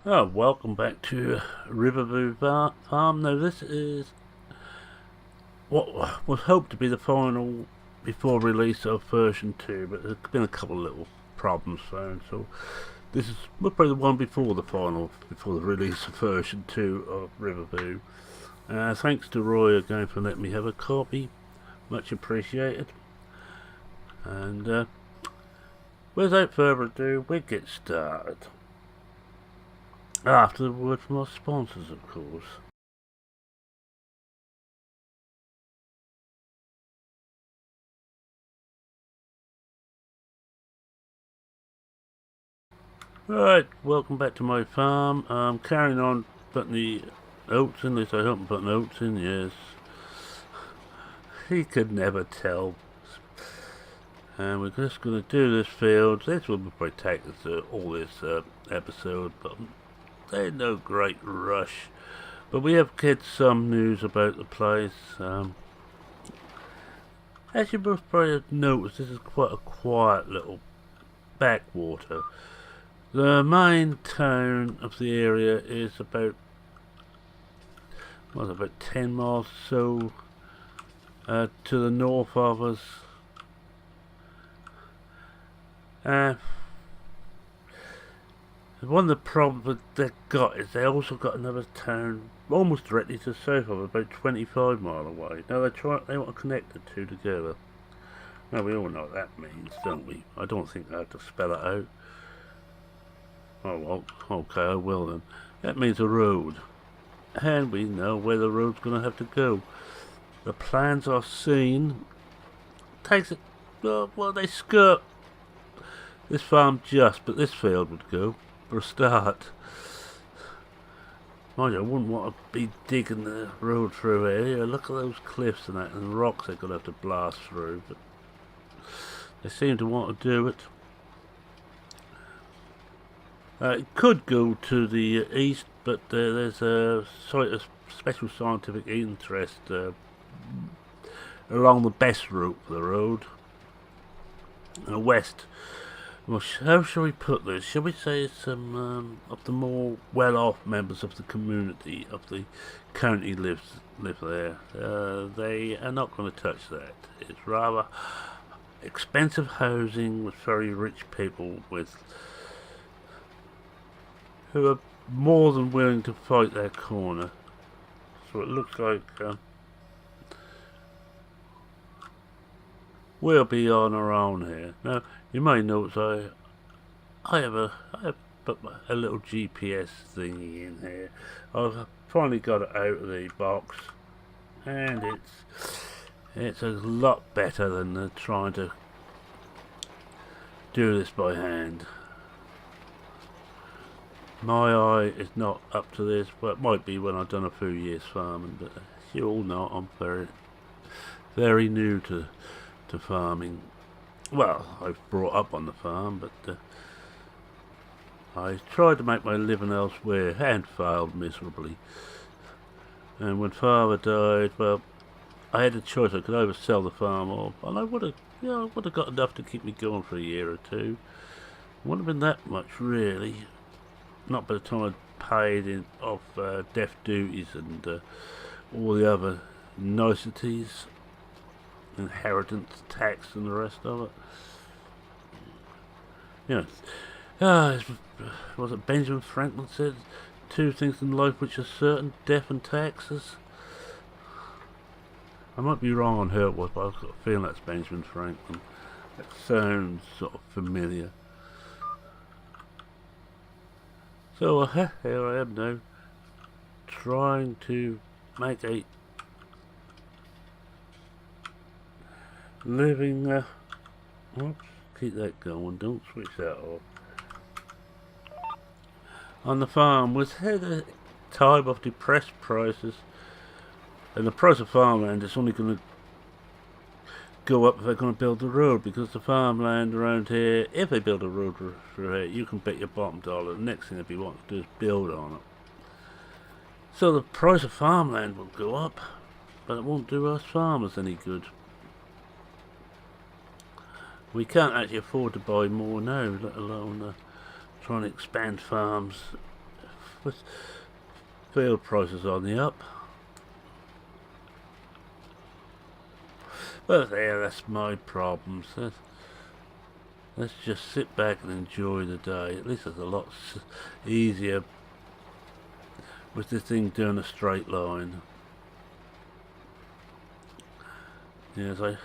Oh, welcome back to Riverview Farm. Now, this is what was hoped to be the final before release of version 2, but there's been a couple of little problems found, so this is probably the one before the final, before the release of version 2 of Riverview. Thanks to Roy again for letting me have a copy, much appreciated. And without further ado, we get started. After the word from our sponsors, of course. Right, welcome back to my farm. I'm carrying on putting the oats in, at least I hope I'm putting oats in, yes. He could never tell. And we're just going to do this field. This will probably take us all this episode, but there's no great rush. But we have get some news about the place. As you both probably have noticed, this is quite a quiet little backwater. The main town of the area is about 10 miles or so to the north of us. One of the problems they've got is they also got another town almost directly to the south of, about 25 miles away. Now they want to connect the two together. Now we all know what that means, don't we? I don't think I have to spell it out. Oh well, okay, I will then. That means a road. And we know where the road's going to have to go. The plans are seen. Takes it, well, they skirt this farm just, but this field would go for a start. Mind you, I wouldn't want to be digging the road through here. Look at those cliffs and that, and the rocks they're going to have to blast through. But they seem to want to do it. It could go to the east, but there's a site of special scientific interest along the best route for the road. West. Well, how shall we put this? Shall we say some of the more well-off members of the community of the county live there? They are not going to touch that. It's rather expensive housing with very rich people who are more than willing to fight their corner. So it looks like we'll be on our own here. Now, you may notice I have put a little GPS thingy in here. I've finally got it out of the box, and it's a lot better than trying to do this by hand. My eye is not up to this, but it might be when I've done a few years farming. But as you all know, I'm very new to farming. Well, I've brought up on the farm, but I tried to make my living elsewhere and failed miserably. And when Father died, well, I had a choice. I could either sell the farm off, and I would have got enough to keep me going for a year or two. It wouldn't have been that much, really. Not by the time I'd paid off death duties and all the other niceties, inheritance tax and the rest of it. You know, was it Benjamin Franklin said, two things in life which are certain, death and taxes? I might be wrong on who it was, but I've got a feeling that's Benjamin Franklin. That sounds sort of familiar. So here I am now, trying to make a living. Oops, keep that going. Don't switch that off. On the farm, we've had a time of depressed prices, and the price of farmland is only going to go up if they're going to build the road, because the farmland around here, if they build a road through here, you can bet your bottom dollar the next thing they'll be wanting to do is build on it. So the price of farmland will go up, but it won't do us farmers any good. We can't actually afford to buy more now, let alone trying to expand farms with field prices on the up. But there, that's my problems. Let's just sit back and enjoy the day. At least it's a lot easier with this thing doing a straight line. Yes, I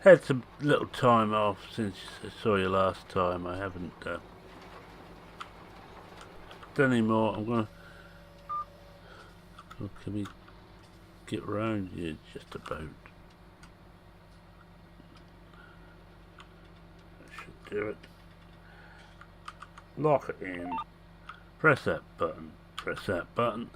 had some little time off since I saw you last time. I haven't done any more. I'm gonna. Oh, can we get round here? Just about. That should do it. Lock it in. Press that button. Press that button.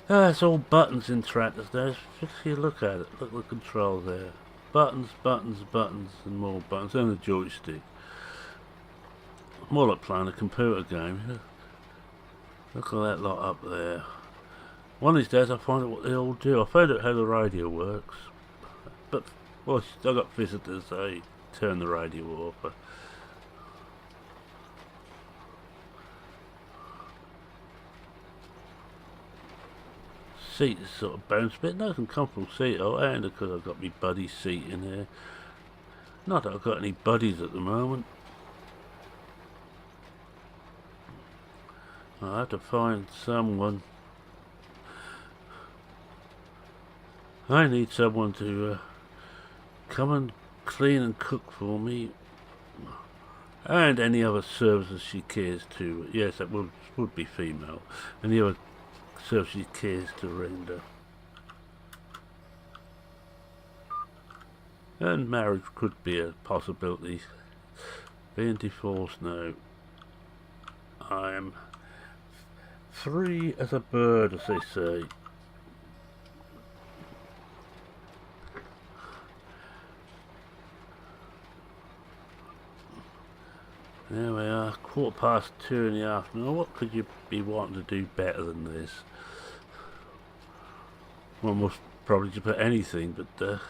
It's all buttons in tractors there. Just you look at it. Look at the control there. Buttons, buttons, buttons, and more buttons. And the joystick. More like playing a computer game. Look at that lot up there. One of these days I'll find out what they all do. I found out how the radio works. But, well, I got visitors. They turn the radio off. Seat is sort of bounced a bit. Nice and comfortable seat. Oh, and because I've got my buddy seat in here. Not that I've got any buddies at the moment. I have to find someone. I need someone to come and clean and cook for me, and any other services she cares to. Yes, that would be female. Any other service she cares to render. And marriage could be a possibility. Being divorced now, I am free as a bird, as they say. There we are, 2:15 in the afternoon. What could you be wanting to do better than this? One must probably just put anything, but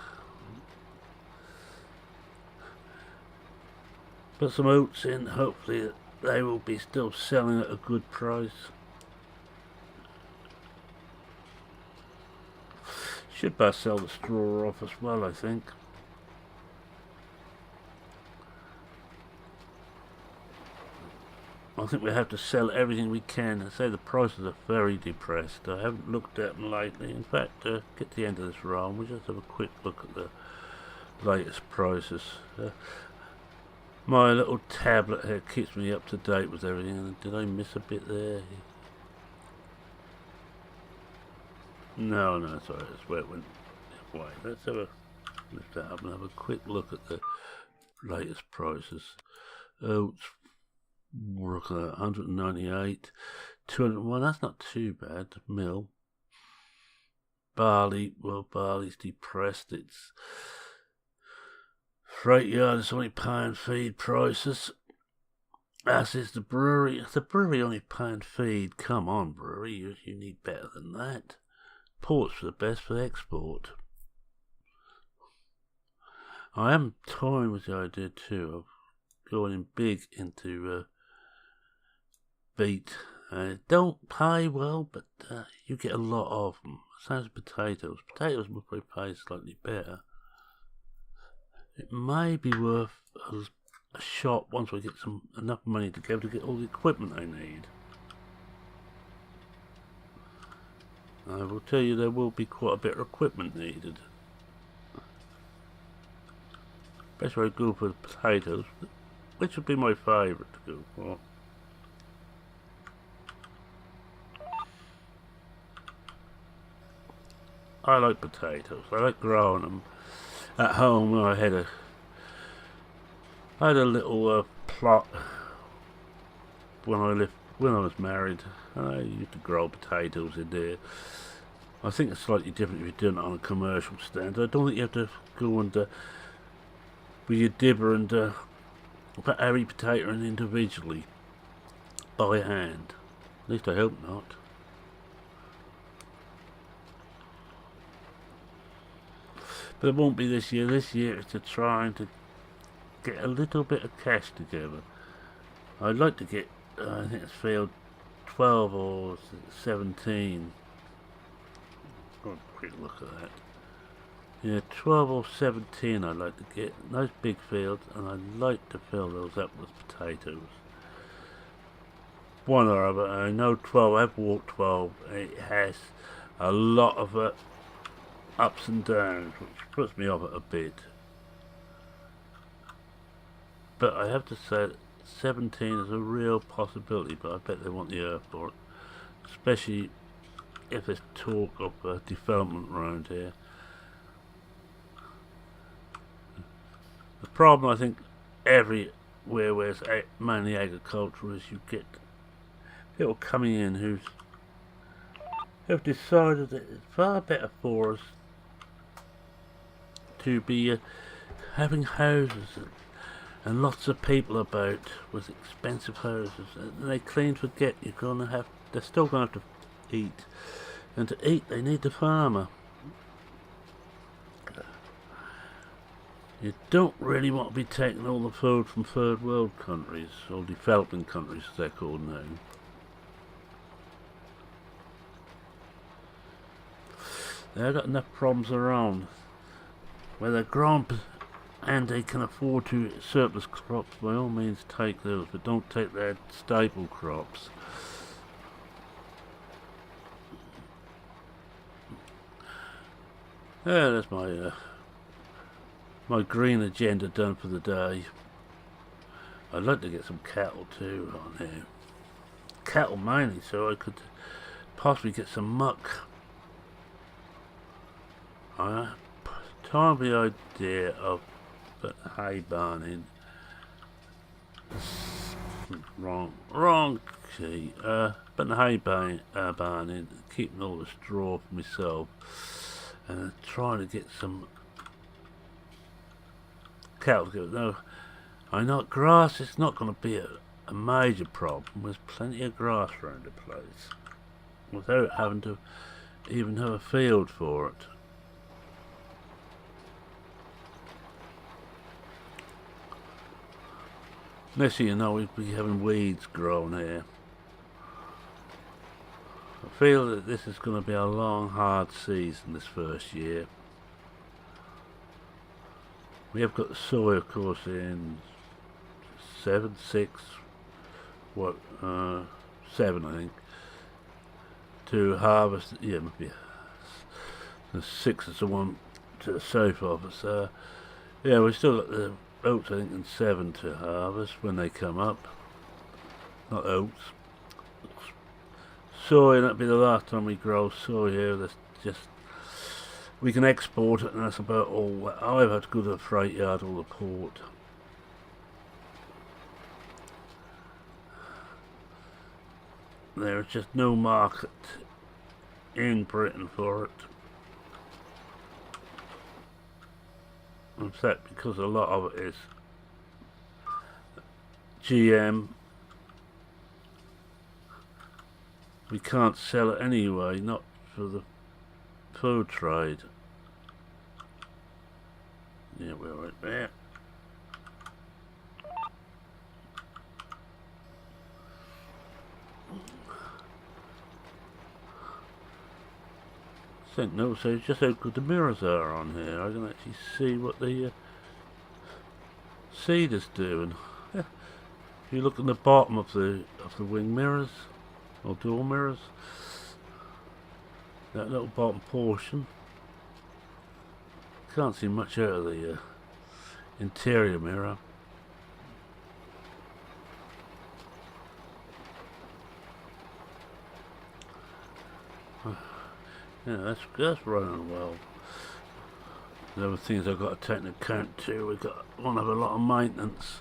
put some oats in. Hopefully they will be still selling at a good price. Should best sell the straw off as well, I think. I think we have to sell everything we can. I say the prices are very depressed. I haven't looked at them lately. In fact, get to the end of this row, we'll just have a quick look at the latest prices. My little tablet here keeps me up to date with everything. Did I miss a bit there? No, sorry, that's where it went. Wait, let's lift that up and have a quick look at the latest prices. Oats. We're looking at 198, 201, that's not too bad. Mill. Barley, well, barley's depressed. It's freight yard is only paying feed prices. As is the brewery. The brewery only paying feed. Come on, brewery, you need better than that. Port's for the best for export. I am toying with the idea too of going in big into beet. Don't pay well, but you get a lot of them. Same as potatoes. Potatoes will probably pay slightly better. It may be worth a shot once we get enough money together to get all the equipment I need. I will tell you there will be quite a bit of equipment needed. Best way to go for the potatoes, which would be my favourite to go for. I like potatoes. I like growing them. At home, I had a little plot when I was married. I used to grow potatoes in there. I think it's slightly different if you're doing it on a commercial stand. I don't think you have to go and with your dibber and put every potato in individually by hand. At least I hope not. But it won't be this year. This year it's to trying to get a little bit of cash together. I'd like to get I think it's field 12 or 17. Got a quick look at that. Yeah, 12 or 17 I'd like to get. Nice big fields, and I'd like to fill those up with potatoes. One or other. I know 12, I've walked 12. It has a lot of ups and downs, which puts me off it a bit. But I have to say, 17 is a real possibility, but I bet they want the earth for it. Especially if there's talk of development around here. The problem, I think, everywhere where it's mainly agricultural is you get people coming in who've decided that it's far better for us to be having houses and lots of people about with expensive houses, and they clean forget they're still gonna have to eat, and to eat they need the farmer. You don't really want to be taking all the food from third world countries, or developing countries as they're called now. They've got enough problems around where they're grown and they can afford to surplus crops. By all means take those, but don't take their staple crops. Yeah, that's my green agenda done for the day. I'd like to get some cattle too on here. Cattle mainly, so I could possibly get some muck. I time the idea of hay barning. Wrong key. But the hay barning, keeping all the straw for myself, and trying to get some cattle together. No, I know grass is not going to be a major problem. There's plenty of grass around the place without having to even have a field for it. Next thing you know, we'd be having weeds growing here. I feel that this is going to be a long, hard season this first year. We have got the soy, of course, in 7, I think, to harvest. Yeah, maybe the 6 is the one to the south of us. Yeah, we still got the oats, I think, in 7 to harvest when they come up. Not oats. Soy, that'll be the last time we grow soy here. That's just, we can export it, and that's about all. I've had to go to the freight yard or the port. There's just no market in Britain for it. In fact, because a lot of it is GM, we can't sell it anyway, not for the food trade. Yeah, we're right there. No, so just how good the mirrors are on here. I can actually see what the seed is doing. If you look at the bottom of the wing mirrors or door mirrors, that little bottom portion, can't see much out of the interior mirror. Yeah, that's running well. The other things I've got to take into account too, we've got one of a lot of maintenance.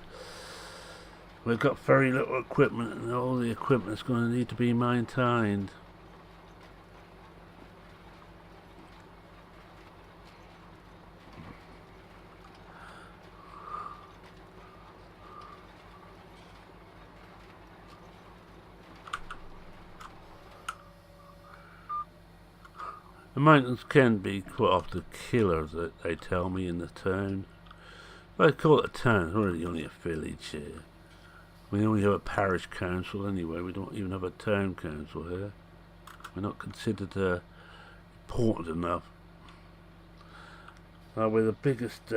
We've got very little equipment, and all the equipment is going to need to be maintained. The maintenance can be quite often killer, that they tell me, in the town. But I call it a town, it's really only a village here. We only have a parish council anyway. We don't even have a town council here. We're not considered important enough. We're the biggest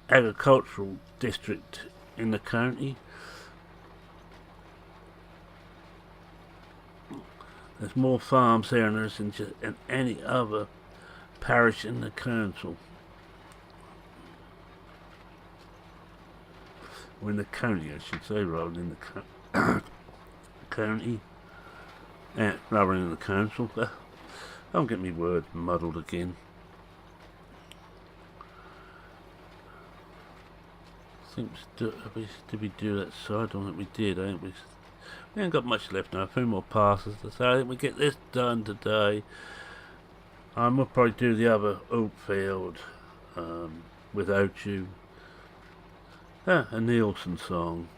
agricultural district in the county. There's more farms here than there's in any other parish in the council. Or in the county, I should say, rather than in the county. Rather than in the council. Don't get me words muddled again. Did we do that side? I don't think we did, ain't we? We ain't got much left now. A few more passes to say. I think we get this done today. We'll probably do the other oat field without you. A Nielsen song.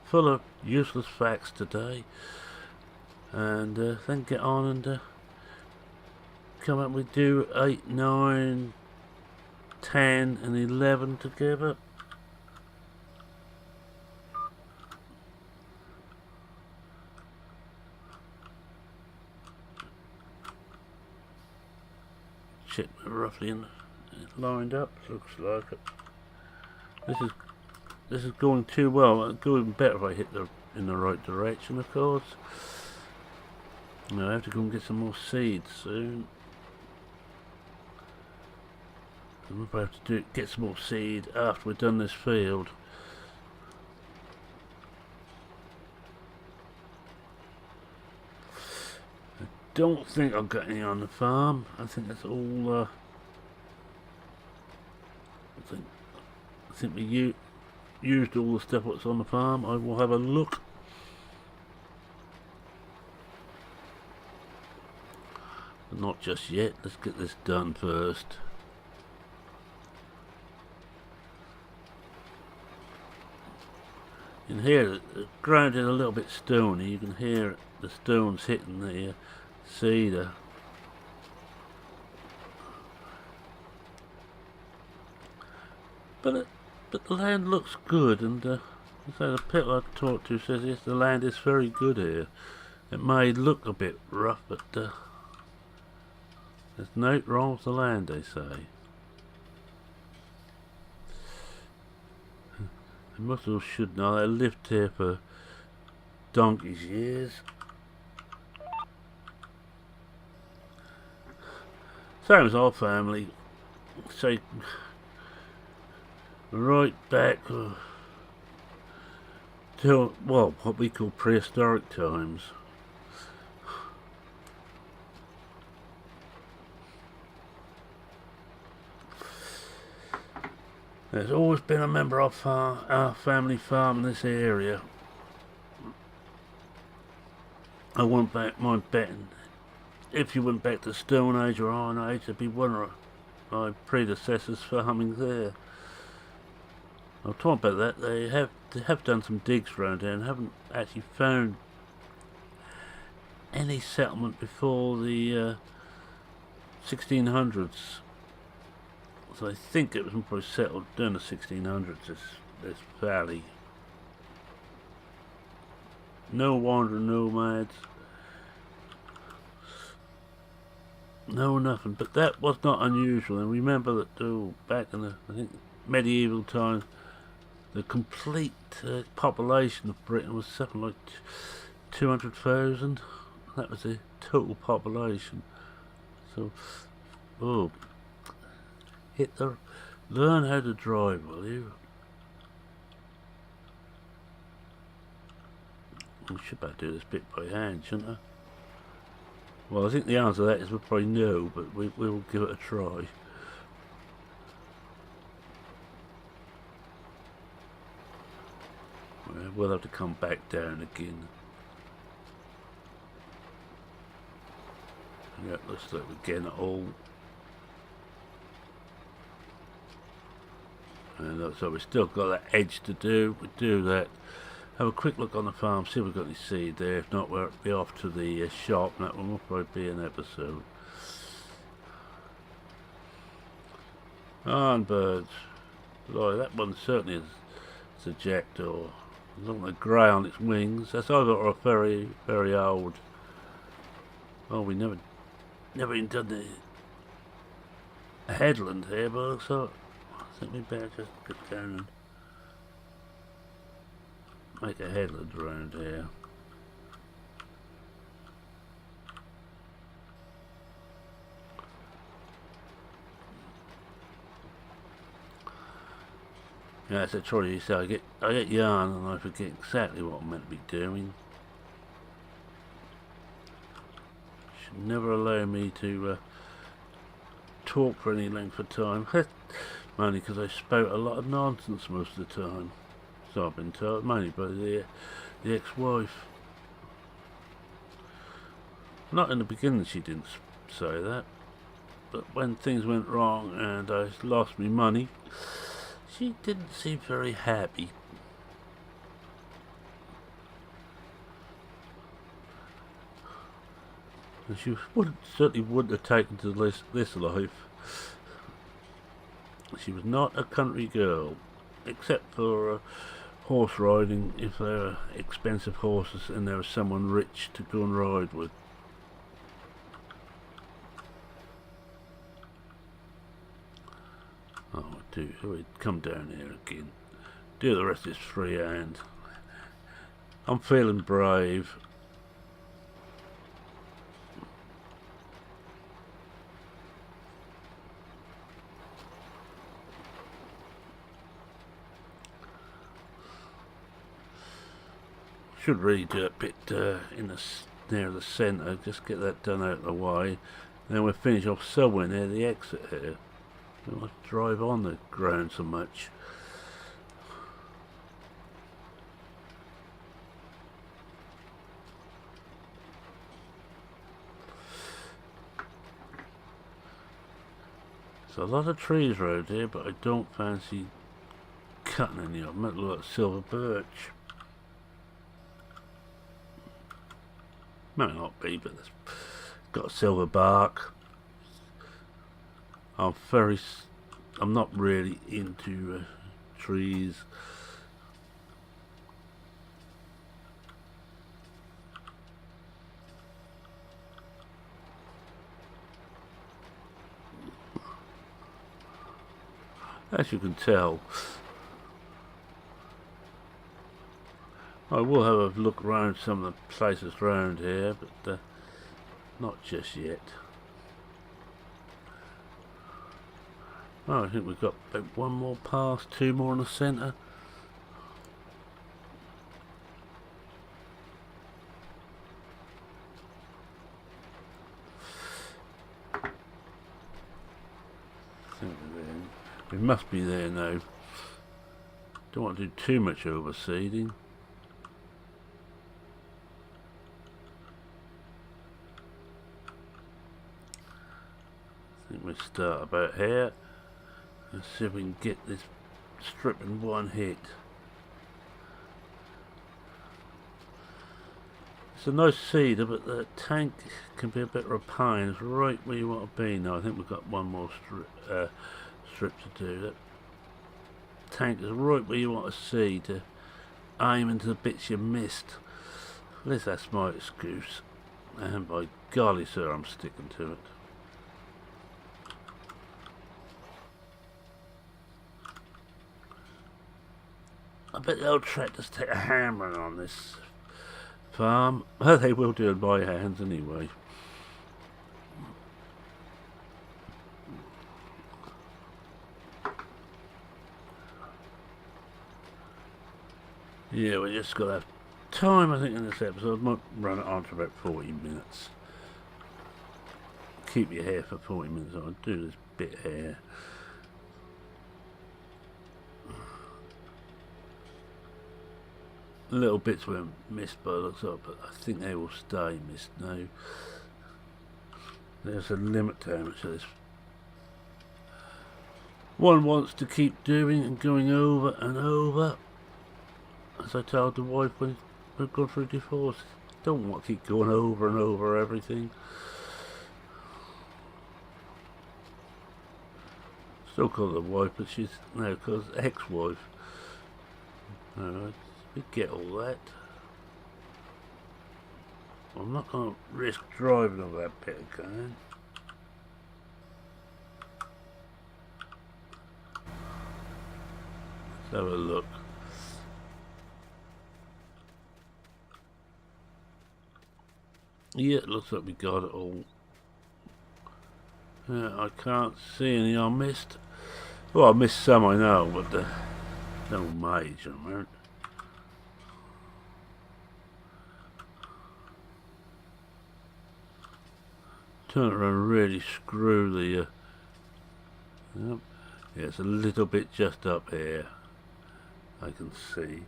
Full of useless facts today. And then get on and come up. We do 8, 9, 10 and 11 together. Check roughly lined up. Looks like it. This is going too well. It'd go even better if I hit in the right direction, of course. I have to go and get some more seeds soon. We'll probably have to get some more seed after we've done this field. I don't think I've got any on the farm. I think that's all. I think we used all the stuff that's on the farm. I will have a look. But not just yet. Let's get this done first. You can hear the ground is a little bit stony. You can hear the stones hitting the cedar. But the land looks good, and so the people I talked to says yes, the land is very good here. It may look a bit rough, but there's nothing wrong with the land, they say. Most of us should know. They lived here for donkey's years. Same as our family. Say right back to, well, what we call prehistoric times. There's always been a member of our family farm in this area. I wouldn't mind betting. If you went back to Stone Age or Iron Age, it'd be one of my predecessors farming there. I'll talk about that. They have done some digs around here and haven't actually found any settlement before the 1600s. So I think it was probably settled during the 1600s, this valley. No wandering nomads. No nothing. But that was not unusual. And remember that back in the, I think, medieval times, the complete population of Britain was something like 200,000. That was the total population. So, learn how to drive, will you? I should better do this bit by hand, shouldn't I? Well, I think the answer to that is we'll probably no, but we will give it a try. We'll have to come back down again. Yeah, looks like we're getting it all. And so we've still got that edge to do. We do that. Have a quick look on the farm, see if we've got any seed there. If not, we'll be off to the shop. That one will probably be an episode. On birds. Like that one certainly is a jackdaw. It's got the grey on its wings. That's either a very, very old. Oh, we never even done the headland here, but looks like I think we better just get down and make a headland around here. Yeah, that's a trouble. You say I get yarn and I forget exactly what I'm meant to be doing. Should never allow me to talk for any length of time. Mainly because I spout a lot of nonsense most of the time. So I've been told, mainly by the ex-wife. Not in the beginning she didn't say that, but when things went wrong and I lost my money, she didn't seem very happy. And she certainly wouldn't have taken to this life. She was not a country girl, except for horse riding if there were expensive horses and there was someone rich to go and ride with. Oh, we'd come down here again. Do the rest of this freehand. I'm feeling brave. Should really do a bit near the centre, just get that done out of the way. Then we'll finish off somewhere near the exit here. Don't want to drive on the ground so much. There's a lot of trees around here, but I don't fancy cutting any of them. It looks like silver birch. Might not be, but it's got a silver bark. I'm not really into trees. As you can tell, I will have a look around some of the places around here, but not just yet. Oh, I think we've got about one more pass, two more in the centre. We must be there now. Don't want to do too much overseeding. I think we start about here. Let's see if we can get this strip in one hit. It's a nice seeder, but the tank can be a bit refined. It's right where you want to be now. I think we've got one more strip to do. That tank is right where you want to see to aim into the bits you missed. At least that's my excuse. And by golly, sir, I'm sticking to it. I bet the old tractors take a hammering on this farm. Well, they will do it by hands anyway. Yeah, we just got to have time, I think, in this episode. Might run it on to about 40 minutes. Keep you here for 40 minutes. I'll do this bit here. Little bits were missed by the looks of it, but I think they will stay missed now. There's a limit to how much of this one wants to keep doing and going over and over. As I told the wife when we've gone through divorce, don't want to keep going over and over everything. Still call her wife, but she's now called ex-wife. We get all that. I'm not going to risk driving on that bit again. Let's have a look. Yeah, it looks like we got it all. Yeah, I can't see any I missed. Well, I missed some, I know, but no major amount. Turn it around, really screw the. Yep. Yeah, it's a little bit just up here. I can see.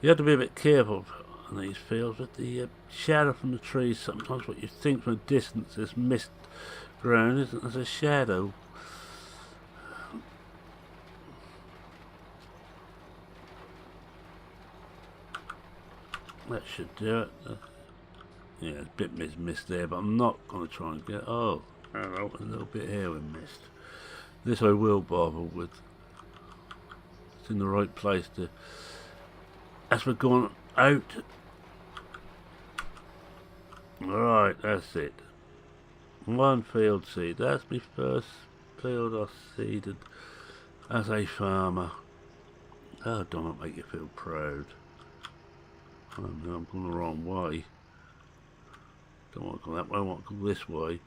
You have to be a bit careful on these fields with the shadow from the trees. Sometimes what you think from a distance is mist ground isn't as a shadow. That should do it. Yeah, it's a bit missed there, but I'm not going to try and get. Oh, a little bit here we missed. This I will bother with. It's in the right place to. As we're going out. Right, that's it. One field seed. That's my first field I seeded as a farmer. Oh, don't it make you feel proud? Oh no, I'm going the wrong way. Don't want to go that way, I want to go this way.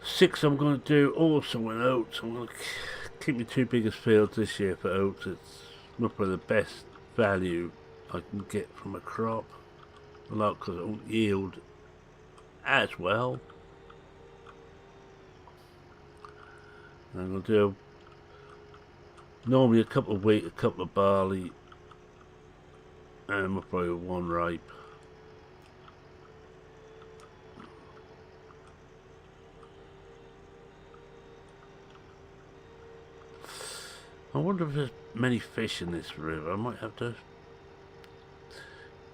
Six I'm going to do also in oats. I'm going to keep my two biggest fields this year for oats. It's probably the best value I can get from a crop. A lot because it won't yield as well. And I'm going to do normally a couple of wheat, a couple of barley, and we'll probably one rape. I wonder if there's many fish in this river. I might have to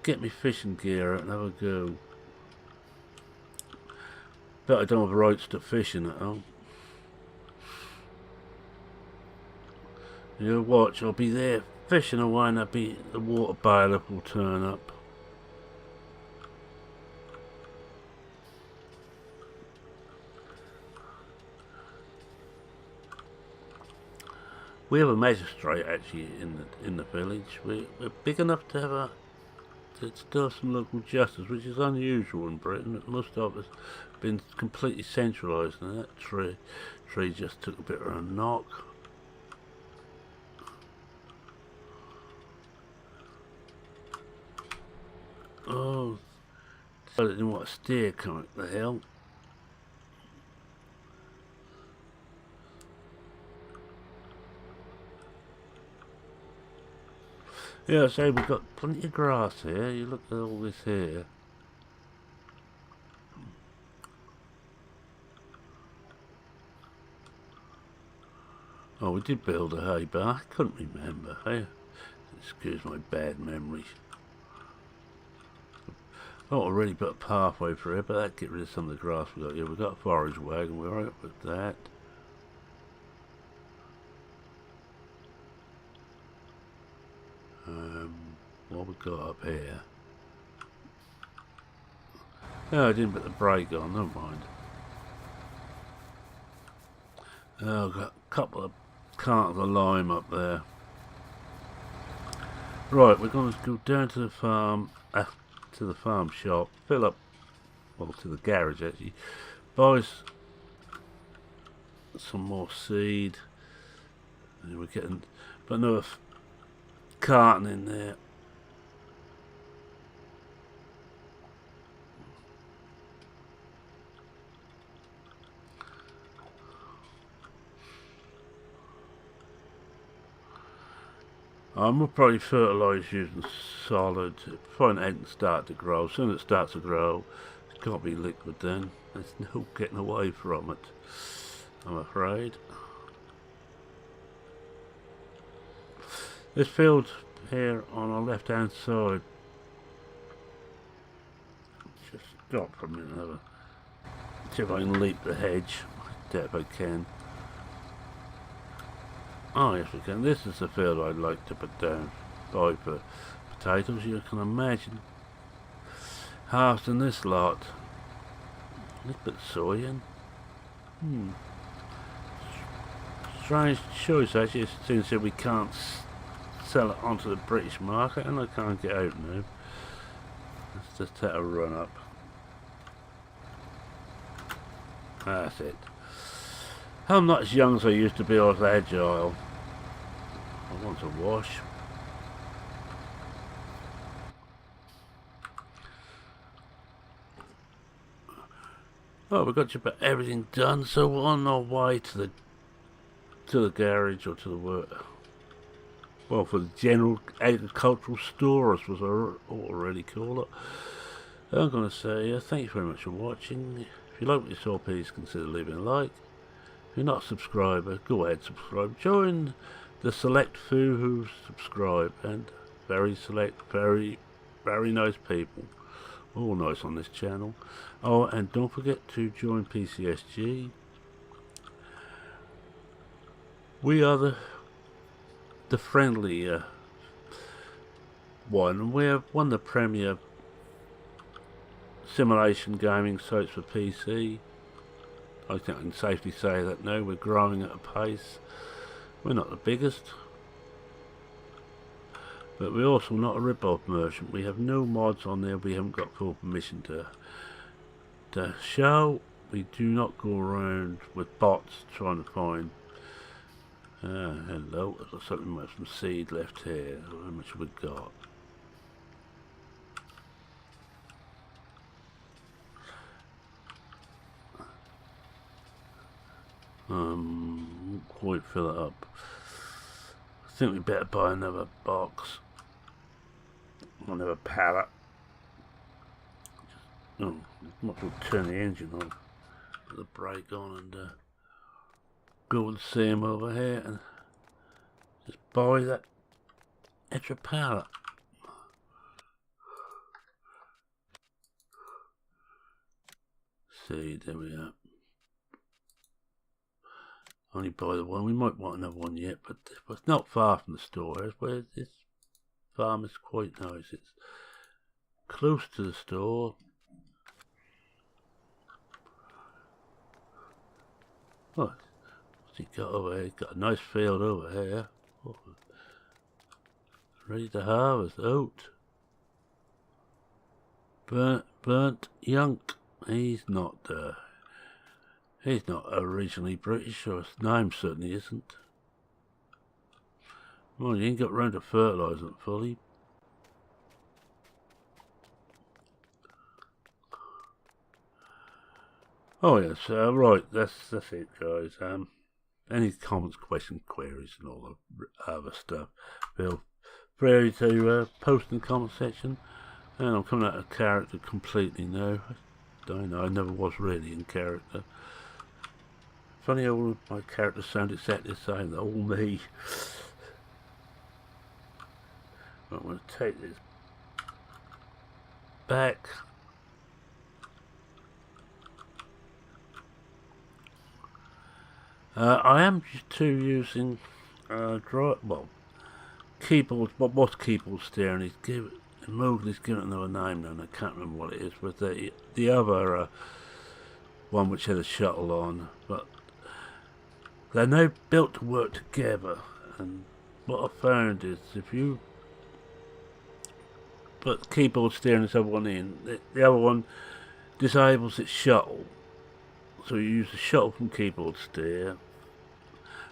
get my fishing gear out and have a go. Bet I don't have rights to fishing at all. You watch, I'll be there fishing away and the water bailiff will turn up. We have a magistrate actually in the village. We're big enough to have to still have some local justice, which is unusual in Britain. Most of us been completely centralised, and that tree just took a bit of a knock. Oh, I didn't want to steer coming up the hill. Yeah, so we've got plenty of grass here. You look at all this here. Oh, we did build a hay barn. I couldn't remember. Hey, excuse my bad memory. Oh, already put a pathway through here, but that'd get rid of some of the grass we got here. We've got a forage wagon. We're right with that. What we got up here? Oh, I didn't put the brake on. Never mind. Oh, I've got a couple of cartons of lime up there. Right, we're going to go down to the farm, to the farm shop, fill up, well, to the garage actually, buy some more seed. And we're getting, but another carton in there. We'll probably fertilise using solid. Find it and start to grow. As soon as it starts to grow, it's got to be liquid then. There's no getting away from it, I'm afraid. This field here on our left hand side. Just stop for a minute. See if I can leap the hedge. Doubt if I can. Oh yes we can. This is the field I'd like to put down by for potatoes. You can imagine harvesting this lot. Let's put soy in. Strange choice actually. It seems that we can't sell it onto the British market, and I can't get out now. Let's just take a run up. That's it. I'm not as young as I used to be, or as agile. I want to wash. Oh, we've got just about everything done, so we're on our way to the garage or to the work. Well, for the general agricultural store, as was already call it. I'm going to say thank you very much for watching. If you like what you saw, please consider leaving a like. If you're not a subscriber, go ahead, subscribe. Join the select few who subscribe, and very select, very nice people. All nice on this channel. Oh, and don't forget to join PCSG. We are the friendly one, and we're one of the premier simulation gaming sites for PC. I think I can safely say that now. We're growing at a pace. We're not the biggest, but we're also not a rip-off merchant. We have no mods on there. We haven't got full permission to show. We do not go around with bots trying to find hello, looks like we might have some seed left here. How much have we got? Won't quite fill it up. I think we better buy another box. Another pallet. Oh, might as well turn the engine on. Put the brake on and go and see him over here and just buy that extra pallet. See, there we are. Only buy the one. We might want another one yet, but it's not far from the store. Where this farm is quite nice. It's close to the store. Oh, what's he got over here? He's got a nice field over here. Oh, ready to harvest oat. Burnt Yunk. He's not originally British, or his name certainly isn't. Well, you ain't got round to fertilising it fully. Oh yes, right, that's it guys. Any comments, questions, queries and all the other stuff, feel free to post in the comment section. And I'm coming out of character completely now. I don't know, I never was really in character. Funny how my characters sound exactly the same, they're all me. I'm going to take this back. I am too using keyboard, what's keyboard steering? Mowgli's given it another name now, and I can't remember what it is, but the other one which had a shuttle on, but they're now built to work together. And what I found is if you put keyboard steering this other one in, the other one disables its shuttle, so you use the shuttle from keyboard steer,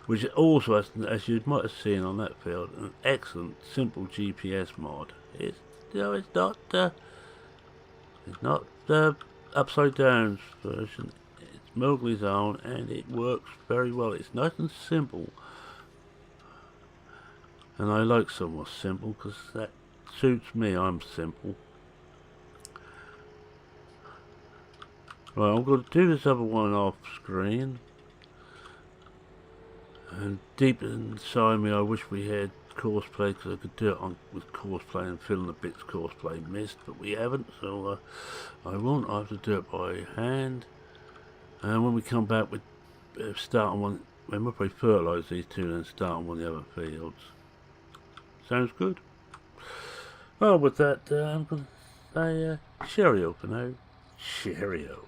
which also has, as you might have seen on that field, an excellent simple GPS mod. It's not the upside down version. It's Mowgli's own, and it works very well. It's nice and simple, and I like somewhat simple because that suits me. I'm simple. Right, I'm going to do this other one off screen, and deep inside me I wish we had courseplay, because I could do it with courseplay and fill in the bits courseplay missed, but we haven't, so I won't. I have to do it by hand. And when we come back, we start on one. We'll probably fertilise these two and then start on one of the other fields. Sounds good. Well, with that, I'm going to say cheerio for now. Cheerio.